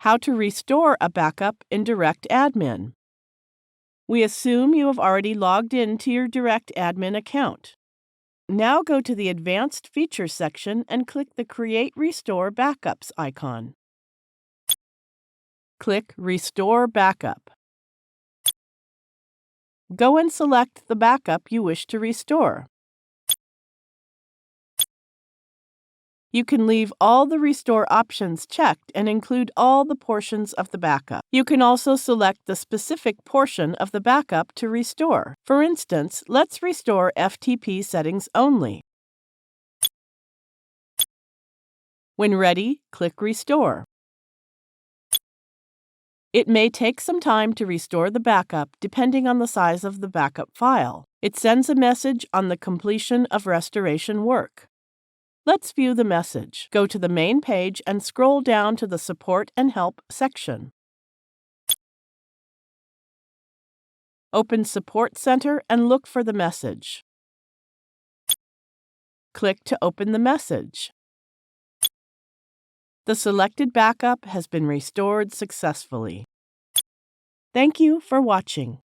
How to restore a backup in DirectAdmin. We assume you have already logged into your DirectAdmin account. Now go to the Advanced Features section and click the Create Restore Backups icon. Click Restore Backup. Go and select the backup you wish to restore. You can leave all the restore options checked and include all the portions of the backup. You can also select the specific portion of the backup to restore. For instance, let's restore FTP settings only. When ready, click Restore. It may take some time to restore the backup depending on the size of the backup file. It sends a message on the completion of restoration work. Let's view the message. Go to the main page and scroll down to the Support and Help section. Open Support Center and look for the message. Click to open the message. The selected backup has been restored successfully. Thank you for watching.